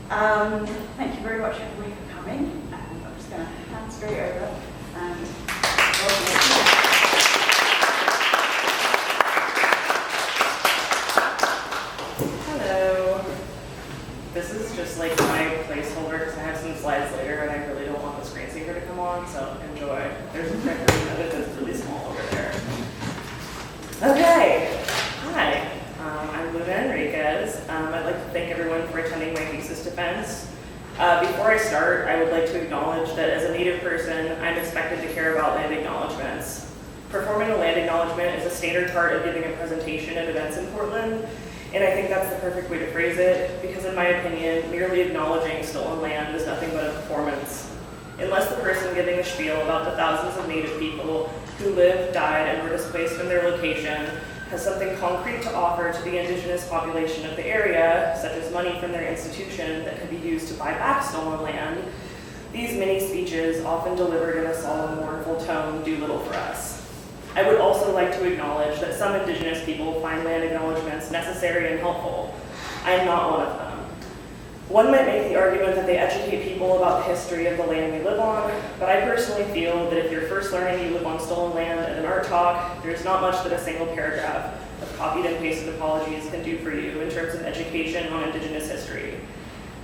Thank you very much, everybody, for coming. And I'm just going to hand straight over and welcome you. Hello. This is just like my placeholder because I have some slides later and I really don't want the screensaver to come on, so enjoy. There's a print version of it that's really small over there. Okay. Hi. I'm Enriquez. I'd like to thank everyone for attending my thesis defense. Before I start, I would like to acknowledge that as a Native person, I'm expected to care about land acknowledgements. Performing a land acknowledgement is a standard part of giving a presentation at events in Portland, and I think that's the perfect way to phrase it, because in my opinion, merely acknowledging stolen land is nothing but a performance. Unless the person giving a spiel about the thousands of Native people who lived, died, and were displaced from their location has something concrete to offer to the indigenous population of the area, such as money from their institution that could be used to buy back stolen land, these mini speeches, often delivered in a solemn, mournful tone, do little for us. I would also like to acknowledge that some indigenous people find land acknowledgements necessary and helpful. I am not one of them. One might make the argument that they educate people about the history of the land we live on, but I personally feel that if you're first learning you live on stolen land at an art talk, there's not much that a single paragraph of copied and pasted apologies can do for you in terms of education on indigenous history.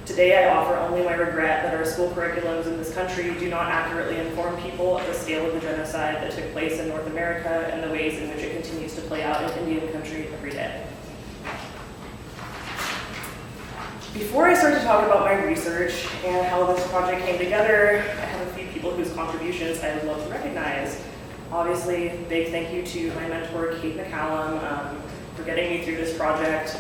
Today I offer only my regret that our school curriculums in this country do not accurately inform people of the scale of the genocide that took place in North America and the ways in which it continues to play out in Indian country every day. Before I start to talk about my research and how this project came together, I have a few people whose contributions I would love to recognize. Obviously, big thank you to my mentor, Kate McCallum, for getting me through this project,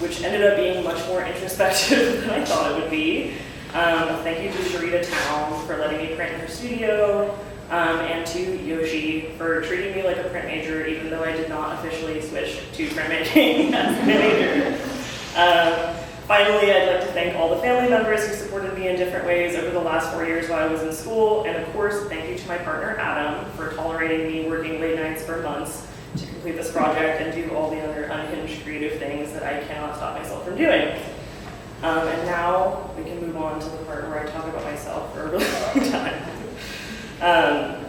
which ended up being much more introspective than I thought it would be. Thank you to Sharita Town for letting me print in her studio, and to Yoshi for treating me like a print major, even though I did not officially switch to printmaking as my major. Finally, I'd like to thank all the family members who supported me in different ways over the last 4 years while I was in school, and of course, thank you to my partner, Adam, for tolerating me working late nights for months to complete this project and do all the other unhinged creative things that I cannot stop myself from doing. And now we can move on to the part where I talk about myself for a really long time.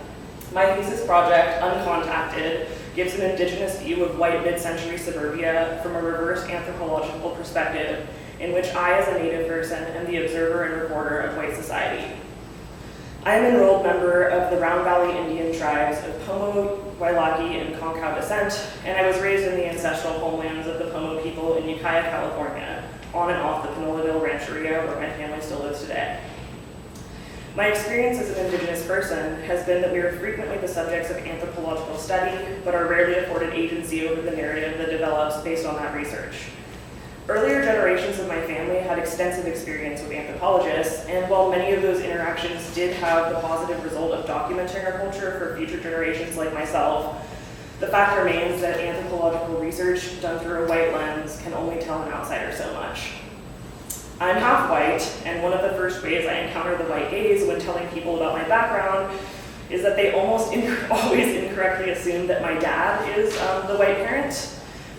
My thesis project, Uncontacted, gives an indigenous view of white mid-century suburbia from a reverse anthropological perspective in which I, as a Native person, am the observer and reporter of white society. I am an enrolled member of the Round Valley Indian tribes of Pomo, Wailaki, and Concow descent, and I was raised in the ancestral homelands of the Pomo people in Ukiah, California, on and off the Pinoleville Rancheria, where my family still lives today. My experience as an indigenous person has been that we are frequently the subjects of anthropological study, but are rarely afforded agency over the narrative that develops based on that research. Earlier generations of my family had extensive experience with anthropologists, and while many of those interactions did have the positive result of documenting our culture for future generations like myself, the fact remains that anthropological research done through a white lens can only tell an outsider so much. I'm half white, and one of the first ways I encounter the white gaze when telling people about my background is that they almost always incorrectly assume that my dad is the white parent.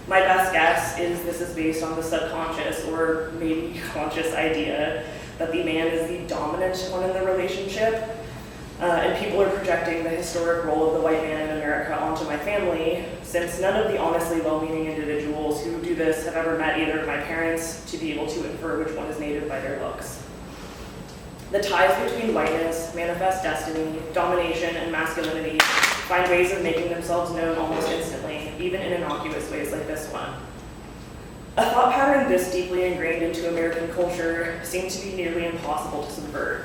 My best guess is this is based on the subconscious or maybe conscious idea that the man is the dominant one in the relationship, and people are projecting the historic role of the white man in America onto my family, since none of the honestly well-meaning individuals who do this have ever met either of my parents to be able to infer which one is Native by their looks. The ties between whiteness, manifest destiny, domination, and masculinity find ways of making themselves known almost instantly, even in innocuous ways like this one. A thought pattern this deeply ingrained into American culture seemed to be nearly impossible to subvert.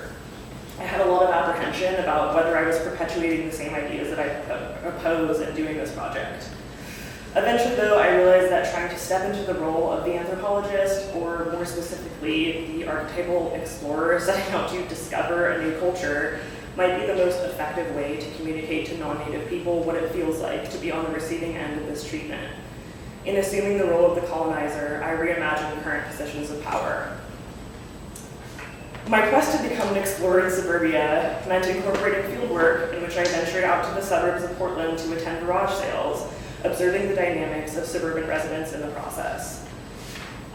I had a lot of apprehension about whether I was perpetuating the same ideas that I oppose in doing this project. Eventually, though, I realized that trying to step into the role of the anthropologist, or more specifically, the archetypal explorer setting out to discover a new culture, might be the most effective way to communicate to non-Native people what it feels like to be on the receiving end of this treatment. In assuming the role of the colonizer, I reimagined current positions of power. My quest to become an explorer in suburbia meant incorporating fieldwork in which I ventured out to the suburbs of Portland to attend garage sales, observing the dynamics of suburban residents in the process.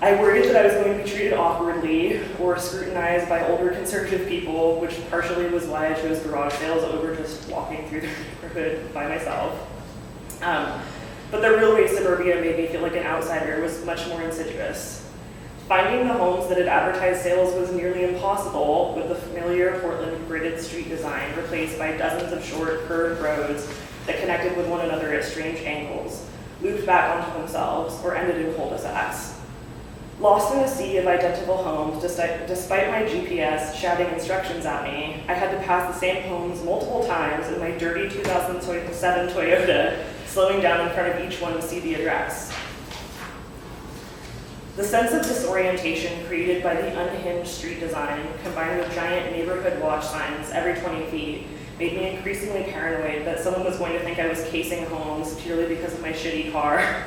I worried that I was going to be treated awkwardly or scrutinized by older conservative people, which partially was why I chose garage sales over just walking through the neighborhood by myself. But the real way suburbia made me feel like an outsider was much more insidious. Finding the homes that had advertised sales was nearly impossible, with the familiar Portland gridded street design replaced by dozens of short, curved roads that connected with one another at strange angles, looped back onto themselves, or ended in cul-de-sacs. Lost in a sea of identical homes, despite my GPS shouting instructions at me, I had to pass the same homes multiple times in my dirty 2007 Toyota, slowing down in front of each one to see the address. The sense of disorientation created by the unhinged street design, combined with giant neighborhood watch signs every 20 feet, made me increasingly paranoid that someone was going to think I was casing homes purely because of my shitty car.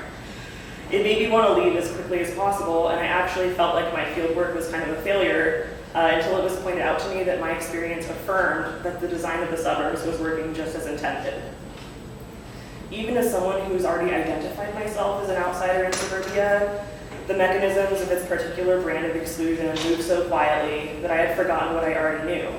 It made me want to leave as quickly as possible, and I actually felt like my fieldwork was kind of a failure until it was pointed out to me that my experience affirmed that the design of the suburbs was working just as intended. Even as someone who's already identified myself as an outsider in suburbia, the mechanisms of its particular brand of exclusion moved so quietly that I had forgotten what I already knew.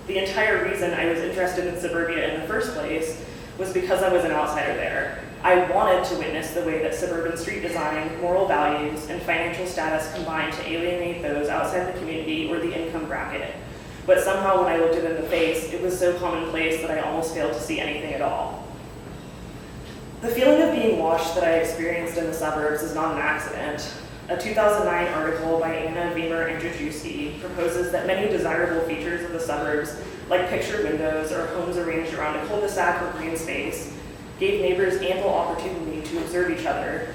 The entire reason I was interested in suburbia in the first place was because I was an outsider there. I wanted to witness the way that suburban street design, moral values, and financial status combined to alienate those outside the community or the income bracket. But somehow when I looked it in the face, it was so commonplace that I almost failed to see anything at all. The feeling of being watched that I experienced in the suburbs is not an accident. A 2009 article by Anna Weimer-Andrzejewski proposes that many desirable features of the suburbs, like pictured windows or homes arranged around a cul-de-sac or green space, gave neighbors ample opportunity to observe each other,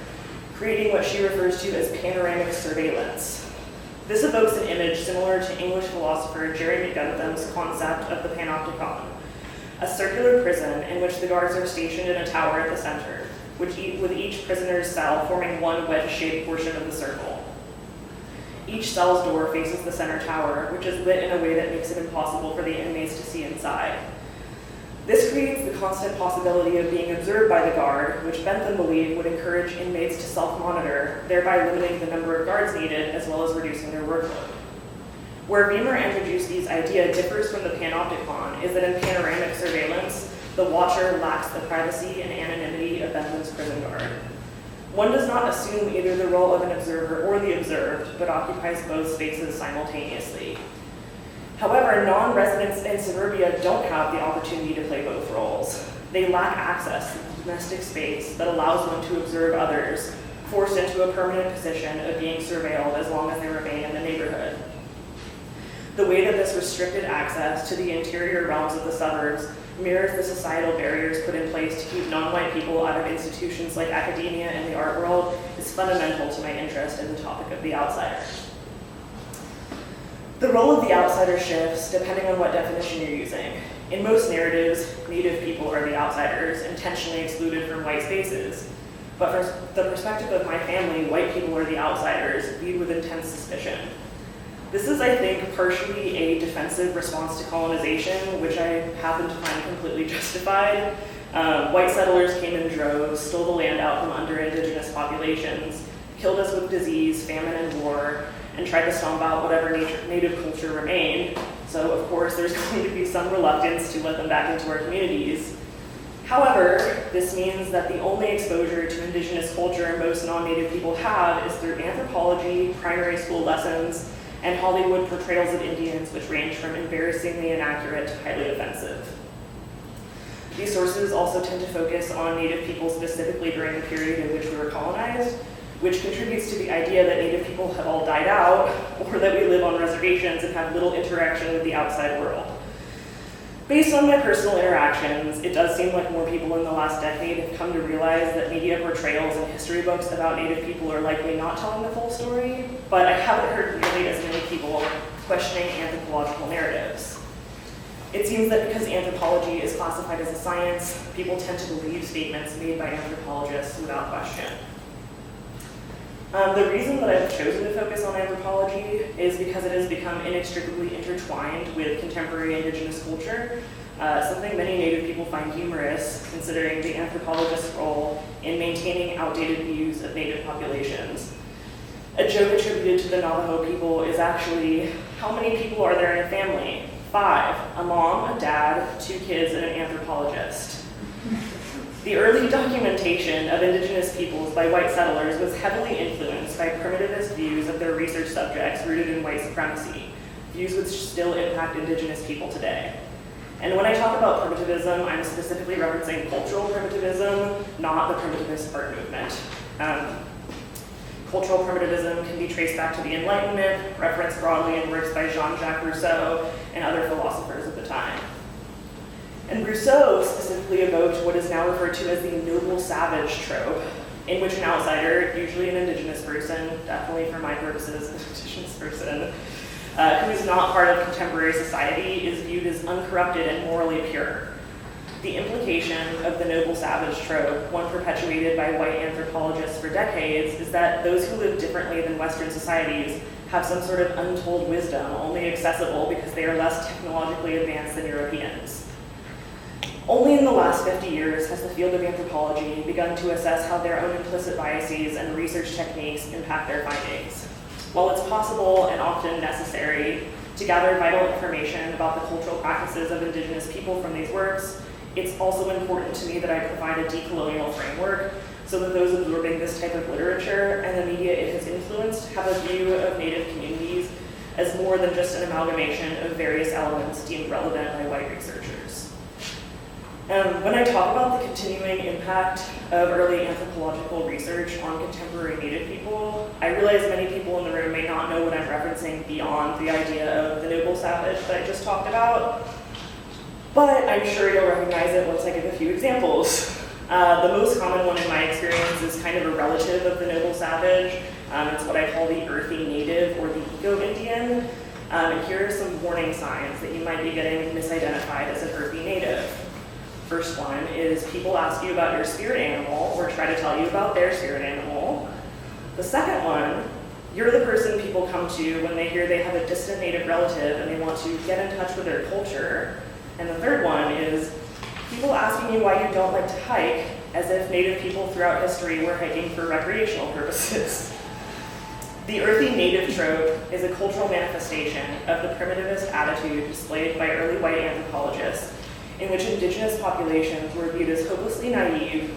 creating what she refers to as panoramic surveillance. This evokes an image similar to English philosopher Jerry McGuntham's concept of the panopticon, a circular prison in which the guards are stationed in a tower at the center, with each prisoner's cell forming one wedge-shaped portion of the circle. Each cell's door faces the center tower, which is lit in a way that makes it impossible for the inmates to see inside. This creates the constant possibility of being observed by the guard, which Bentham believed would encourage inmates to self-monitor, thereby limiting the number of guards needed as well as reducing their workload. Where Weimer-Andrzejewski's idea differs from the panopticon is that in panoramic surveillance, the watcher lacks the privacy and anonymity of Bentham's prison guard. One does not assume either the role of an observer or the observed, but occupies both spaces simultaneously. However, non-residents in suburbia don't have the opportunity to play both roles. They lack access to the domestic space that allows one to observe others, forced into a permanent position of being surveilled as long as they remain in the neighborhood. The way that this restricted access to the interior realms of the suburbs mirrors the societal barriers put in place to keep non-white people out of institutions like academia and the art world is fundamental to my interest in the topic of the outsider. The role of the outsider shifts depending on what definition you're using. In most narratives, Native people are the outsiders, intentionally excluded from white spaces. But from the perspective of my family, white people are the outsiders, viewed with intense suspicion. This is, I think, partially a defensive response to colonization, which I happen to find completely justified. White settlers came in droves, stole the land out from under indigenous populations, killed us with disease, famine, and war, and tried to stomp out whatever native culture remained. So, of course, there's going to be some reluctance to let them back into our communities. However, this means that the only exposure to indigenous culture most non-native people have is through anthropology, primary school lessons, and Hollywood portrayals of Indians, which range from embarrassingly inaccurate to highly offensive. These sources also tend to focus on Native people specifically during the period in which we were colonized, which contributes to the idea that Native people have all died out, or that we live on reservations and have little interaction with the outside world. Based on my personal interactions, it does seem like more people in the last decade have come to realize that media portrayals and history books about Native people are likely not telling the full story, but I haven't heard nearly as many people questioning anthropological narratives. It seems that because anthropology is classified as a science, people tend to believe statements made by anthropologists without question. The reason that I've chosen to focus on anthropology is because it has become inextricably intertwined with contemporary indigenous culture, something many Native people find humorous, considering the anthropologist's role in maintaining outdated views of Native populations. A joke attributed to the Navajo people is actually, how many people are there in a family? 5, a mom, a dad, 2 kids, and an anthropologist. The early documentation of indigenous peoples by white settlers was heavily influenced by primitivist views of their research subjects rooted in white supremacy, views which still impact indigenous people today. And when I talk about primitivism, I'm specifically referencing cultural primitivism, not the primitivist art movement. Cultural primitivism can be traced back to the Enlightenment, referenced broadly in works by Jean-Jacques Rousseau and other philosophers of the time. And Rousseau specifically evoked what is now referred to as the noble savage trope, in which an outsider, usually an indigenous person, definitely for my purposes, an indigenous person, who is not part of contemporary society is viewed as uncorrupted and morally pure. The implication of the noble savage trope, one perpetuated by white anthropologists for decades, is that those who live differently than Western societies have some sort of untold wisdom, only accessible because they are less technologically advanced than Europeans. Only in the last 50 years has the field of anthropology begun to assess how their own implicit biases and research techniques impact their findings. While it's possible and often necessary to gather vital information about the cultural practices of indigenous people from these works, it's also important to me that I provide a decolonial framework so that those absorbing this type of literature and the media it has influenced have a view of Native communities as more than just an amalgamation of various elements deemed relevant by white researchers. When I talk about the continuing impact of early anthropological research on contemporary Native people, I realize many people in the room may not know what I'm referencing beyond the idea of the noble savage that I just talked about, but I'm sure you'll recognize it once I give a few examples. The most common one in my experience is kind of a relative of the noble savage. It's what I call the earthy native or the eco-Indian. And here are some warning signs that you might be getting misidentified as an earthy native. First one is people ask you about your spirit animal or try to tell you about their spirit animal. The second one, you're the person people come to when they hear they have a distant Native relative and they want to get in touch with their culture. And the third one is people asking you why you don't like to hike, as if Native people throughout history were hiking for recreational purposes. The earthy Native trope is a cultural manifestation of the primitivist attitude displayed by early white anthropologists, in which indigenous populations were viewed as hopelessly naive,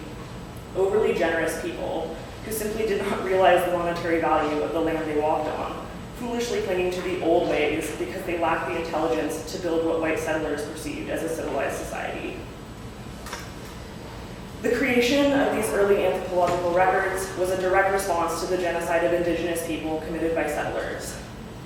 overly generous people who simply did not realize the monetary value of the land they walked on, foolishly clinging to the old ways because they lacked the intelligence to build what white settlers perceived as a civilized society. The creation of these early anthropological records was a direct response to the genocide of indigenous people committed by settlers.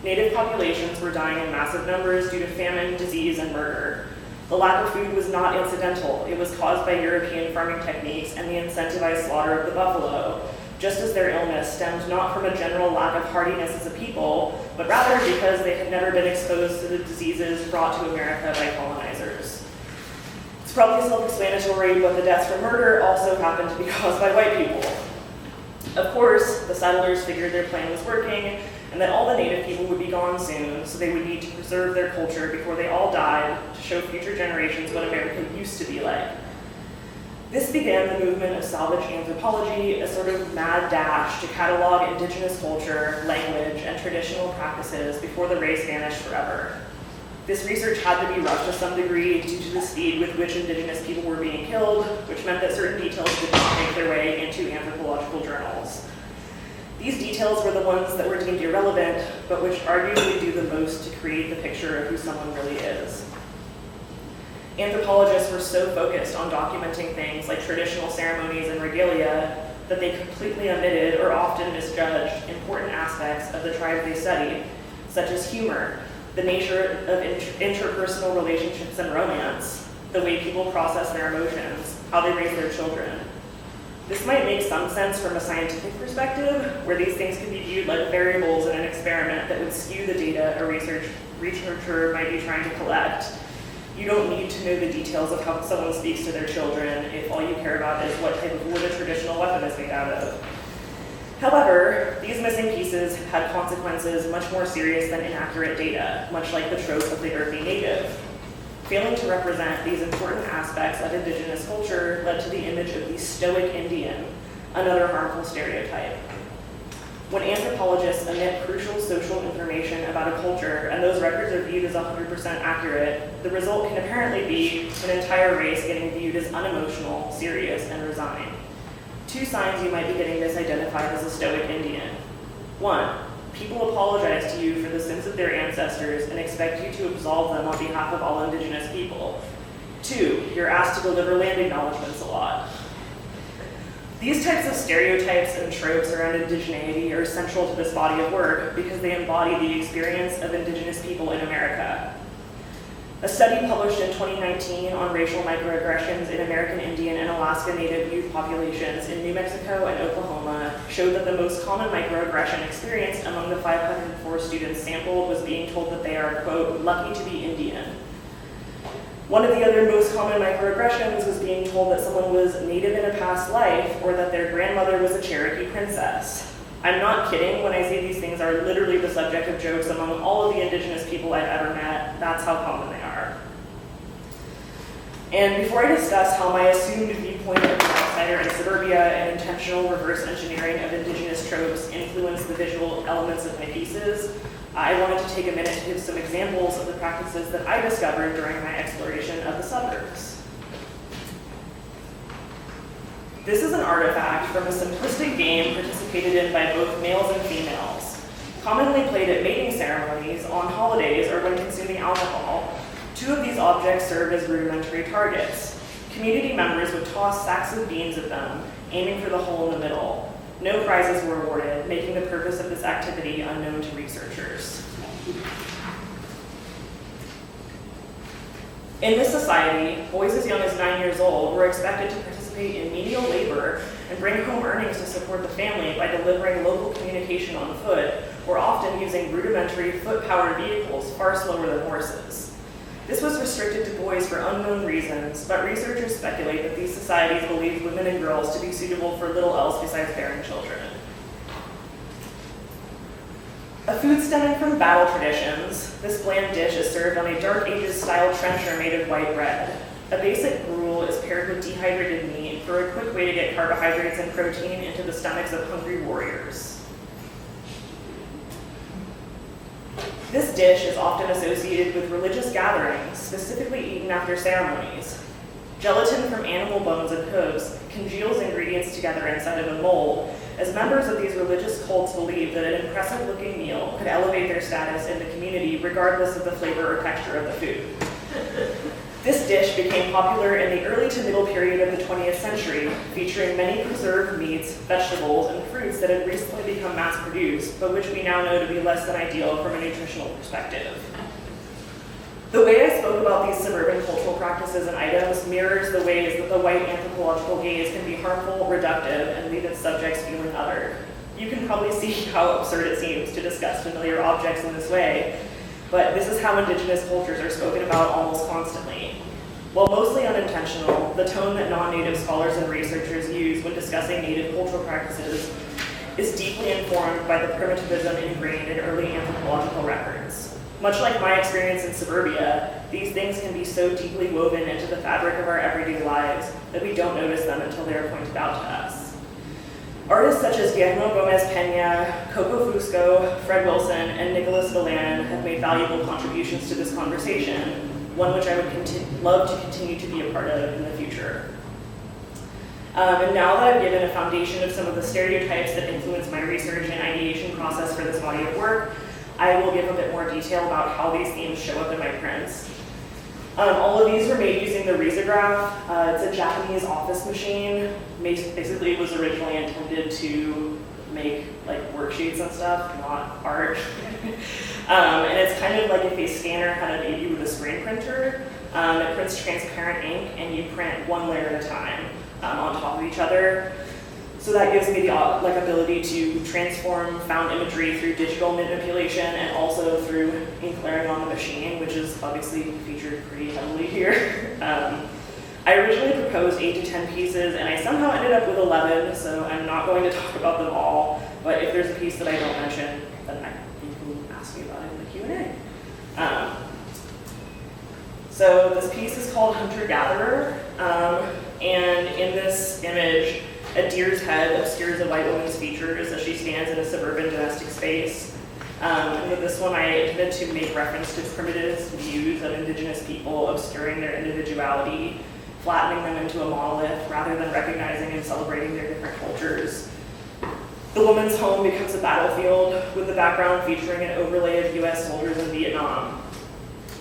Native populations were dying in massive numbers due to famine, disease, and murder. The lack of food was not incidental. It was caused by European farming techniques and the incentivized slaughter of the buffalo, just as their illness stemmed not from a general lack of hardiness as a people, but rather because they had never been exposed to the diseases brought to America by colonizers. It's probably self-explanatory, but the deaths from murder also happened to be caused by white people. Of course, the settlers figured their plan was working, and that all the Native people would be gone soon, so they would need to preserve their culture before they all died to show future generations what America used to be like. This began the movement of salvage anthropology, a sort of mad dash to catalog indigenous culture, language, and traditional practices before the race vanished forever. This research had to be rushed to some degree due to the speed with which indigenous people were being killed, which meant that certain details did not make their way into anthropological journals. These details were the ones that were deemed irrelevant, but which arguably do the most to create the picture of who someone really is. Anthropologists were so focused on documenting things like traditional ceremonies and regalia that they completely omitted or often misjudged important aspects of the tribe they studied, such as humor, the nature of interpersonal relationships and romance, the way people process their emotions, how they raise their children. This might make some sense from a scientific perspective, where these things can be viewed like variables in an experiment that would skew the data a researcher might be trying to collect. You don't need to know the details of how someone speaks to their children if all you care about is what type of wood a traditional weapon is made out of. However, these missing pieces have had consequences much more serious than inaccurate data, much like the trope of the earthy native. Failing to represent these important aspects of indigenous culture led to the image of the stoic Indian, another harmful stereotype. When anthropologists omit crucial social information about a culture and those records are viewed as 100% accurate, the result can apparently be an entire race getting viewed as unemotional, serious, and resigned. 2 signs you might be getting misidentified as a Stoic Indian. 1, people apologize to you for the sins of their ancestors and expect you to absolve them on behalf of all Indigenous people. 2, you're asked to deliver land acknowledgements a lot. These types of stereotypes and tropes around indigeneity are central to this body of work because they embody the experience of Indigenous people in America. A study published in 2019 on racial microaggressions in American Indian and Alaska Native youth populations in New Mexico and Oklahoma showed that the most common microaggression experienced among the 504 students sampled was being told that they are, quote, lucky to be Indian. One of the other most common microaggressions was being told that someone was Native in a past life or that their grandmother was a Cherokee princess. I'm not kidding when I say these things are literally the subject of jokes among all of the Indigenous people I've ever met. That's how common they are. And before I discuss how my assumed viewpoint of the outsider in suburbia and intentional reverse engineering of Indigenous tropes influence the visual elements of my pieces, I wanted to take a minute to give some examples of the practices that I discovered during my exploration of the suburbs. This is an artifact from a simplistic game participated in by both males and females. Commonly played at mating ceremonies, on holidays, or when consuming alcohol, 2 of these objects serve as rudimentary targets. Community members would toss sacks of beans at them, aiming for the hole in the middle. No prizes were awarded, making the purpose of this activity unknown to researchers. In this society, boys as young as 9 years old were expected to participate in menial labor and bring home earnings to support the family by delivering local communication on foot, or often using rudimentary foot-powered vehicles far slower than horses. This was restricted to boys for unknown reasons, but researchers speculate that these societies believed women and girls to be suitable for little else besides bearing children. A food stemming from battle traditions, this bland dish is served on a Dark Ages-style trencher made of white bread. A basic gruel is paired with dehydrated meat for a quick way to get carbohydrates and protein into the stomachs of hungry warriors. This dish is often associated with religious gatherings, specifically eaten after ceremonies. Gelatin from animal bones and hooves congeals ingredients together inside of a mold, as members of these religious cults believe that an impressive-looking meal could elevate their status in the community regardless of the flavor or texture of the food. This dish became popular in the early to middle period of the 20th century, featuring many preserved meats, vegetables, and fruits that had recently become mass-produced, but which we now know to be less than ideal from a nutritional perspective. The way I spoke about these suburban cultural practices and items mirrors the ways that the white anthropological gaze can be harmful, reductive, and leave its subjects feeling othered. You can probably see how absurd it seems to discuss familiar objects in this way, but this is how Indigenous cultures are spoken about almost constantly. While mostly unintentional, the tone that non-Native scholars and researchers use when discussing Native cultural practices is deeply informed by the primitivism ingrained in early anthropological records. Much like my experience in suburbia, these things can be so deeply woven into the fabric of our everyday lives that we don't notice them until they are pointed out to us. Artists such as Guillermo Gomez Peña, Coco Fusco, Fred Wilson, and Nicholas Villan have made valuable contributions to this conversation, one which I would love to continue to be a part of in the future. And now that I've given a foundation of some of the stereotypes that influence my research and ideation process for this body of work, I will give a bit more detail about how these themes show up in my prints. All of these were made using the risograph. It's a Japanese office machine. Basically, it was originally intended to make like worksheets and stuff, not art. And it's kind of like if a scanner had a baby with a screen printer. It prints transparent ink, and you print one layer at a time on top of each other. So that gives me the ability to transform found imagery through digital manipulation and also through ink layering on the machine, which is obviously featured pretty heavily here. I originally proposed 8 to 10 pieces, and I somehow ended up with 11, so I'm not going to talk about them all, but if there's a piece that I don't mention, then you can ask me about it in the Q&A. So this piece is called Hunter-Gatherer, and in this image, A deer's head obscures a white woman's features as she stands in a suburban domestic space. And with this one, I intended to make reference to primitivist views of Indigenous people obscuring their individuality, flattening them into a monolith, rather than recognizing and celebrating their different cultures. The woman's home becomes a battlefield, with the background featuring an overlay of US soldiers in Vietnam.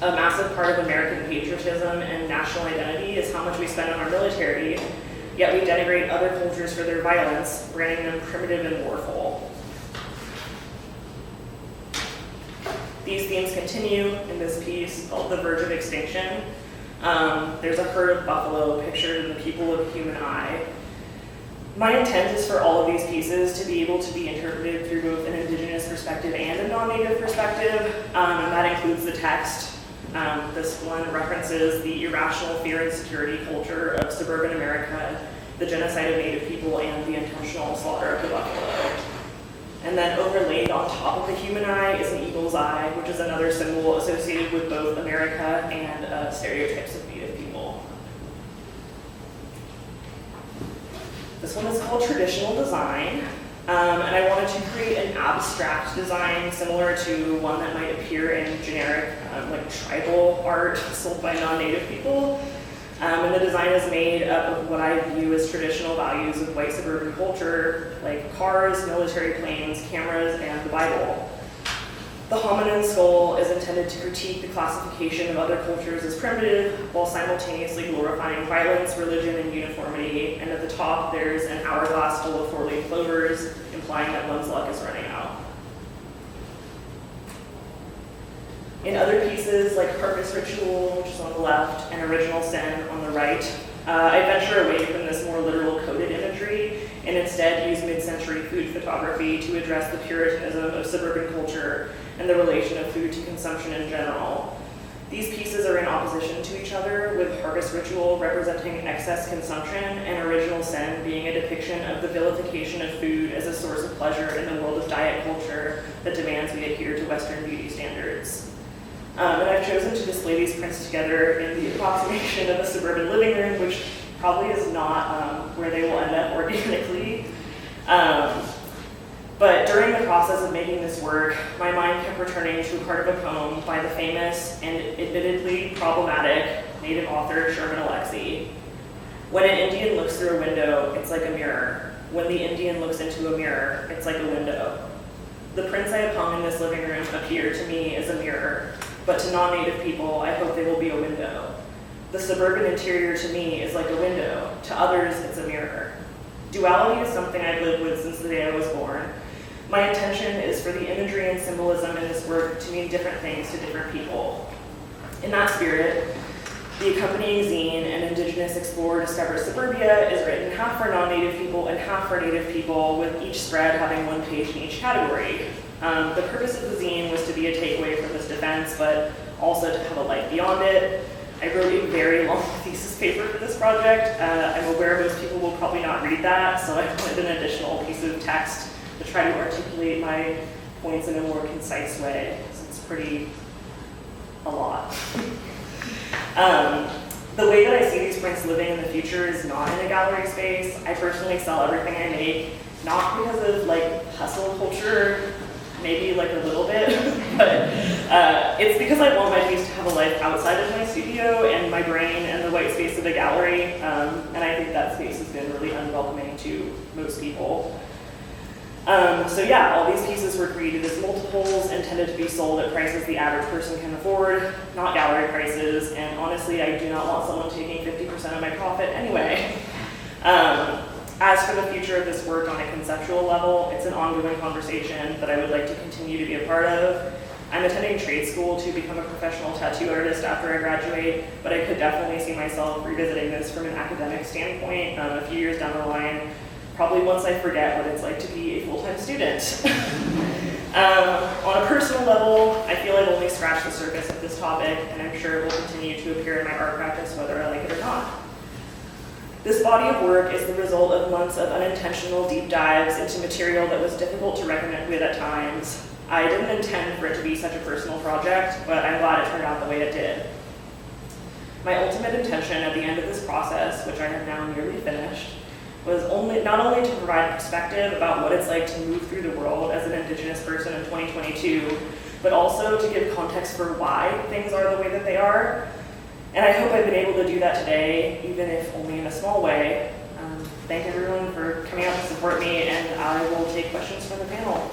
A massive part of American patriotism and national identity is how much we spend on our military, yet we denigrate other cultures for their violence, branding them primitive and warful. These themes continue in this piece called The Verge of Extinction. There's a herd of buffalo pictured in the pupil of a human eye. My intent is for all of these pieces to be able to be interpreted through both an Indigenous perspective and a non-Native perspective, and that includes the text. This one references the irrational fear and security culture of suburban America, the genocide of Native people, and the intentional slaughter of the buffalo. And then overlaid on top of the human eye is an eagle's eye, which is another symbol associated with both America and stereotypes of Native people. This one is called Traditional Design, and I wanted to create an abstract design similar to one that might appear in generic like tribal art sold by non-Native people. And the design is made up of what I view as traditional values of white suburban culture, like cars, military planes, cameras, and the Bible. The hominin skull is intended to critique the classification of other cultures as primitive, while simultaneously glorifying violence, religion, and uniformity. And at the top, there's an hourglass full of four-leaf clovers, implying that one's luck is running out. In other pieces, like Harvest Ritual, which is on the left, and Original Sin on the right, I venture away from this more literal coded imagery and instead use mid-century food photography to address the puritanism of suburban culture and the relation of food to consumption in general. These pieces are in opposition to each other, with Harvest Ritual representing excess consumption and Original Sin being a depiction of the vilification of food as a source of pleasure in the world of diet culture that demands we adhere to Western beauty standards. And I've chosen to display these prints together in the approximation of a suburban living room, which probably is not where they will end up organically. But during the process of making this work, my mind kept returning to a part of a poem by the famous and admittedly problematic Native author Sherman Alexie. When an Indian looks through a window, it's like a mirror. When the Indian looks into a mirror, it's like a window. The prints I have hung in this living room appear to me as a mirror, but to non-Native people, I hope they will be a window. The suburban interior to me is like a window. To others, it's a mirror. Duality is something I've lived with since the day I was born. My intention is for the imagery and symbolism in this work to mean different things to different people. In that spirit, the accompanying zine, An Indigenous Explorer Discovers Suburbia, is written half for non-Native people and half for Native people, with each spread having one page in each category. The purpose of the zine was to be a takeaway from this defense, but also to have a light beyond it. I wrote a very long thesis paper for this project. I'm aware most people will probably not read that, so I wanted an additional piece of text to try to articulate my points in a more concise way, because it's pretty a lot. The way that I see these prints living in the future is not in a gallery space. I personally sell everything I make, not because of like hustle culture, maybe like a little bit, but it's because I want my piece to have a life outside of my studio and my brain and the white space of a gallery, and I think that space has been really unwelcoming to most people. So yeah, all these pieces were created as multiples, intended to be sold at prices the average person can afford, not gallery prices, and honestly, I do not want someone taking 50% of my profit anyway. As for the future of this work on a conceptual level, it's an ongoing conversation that I would like to continue to be a part of. I'm attending trade school to become a professional tattoo artist after I graduate, but I could definitely see myself revisiting this from an academic standpoint a few years down the line, probably once I forget what it's like to be a full-time student. On a personal level, I feel I've only scratched the surface of this topic, and I'm sure it will continue to appear in my art practice whether I like it or not. This body of work is the result of months of unintentional deep dives into material that was difficult to reckon with at times. I didn't intend for it to be such a personal project, but I'm glad it turned out the way it did. My ultimate intention at the end of this process, which I have now nearly finished, was not only to provide perspective about what it's like to move through the world as an Indigenous person in 2022, but also to give context for why things are the way that they are. And I hope I've been able to do that today, even if only in a small way. Thank everyone for coming out to support me, and I will take questions from the panel.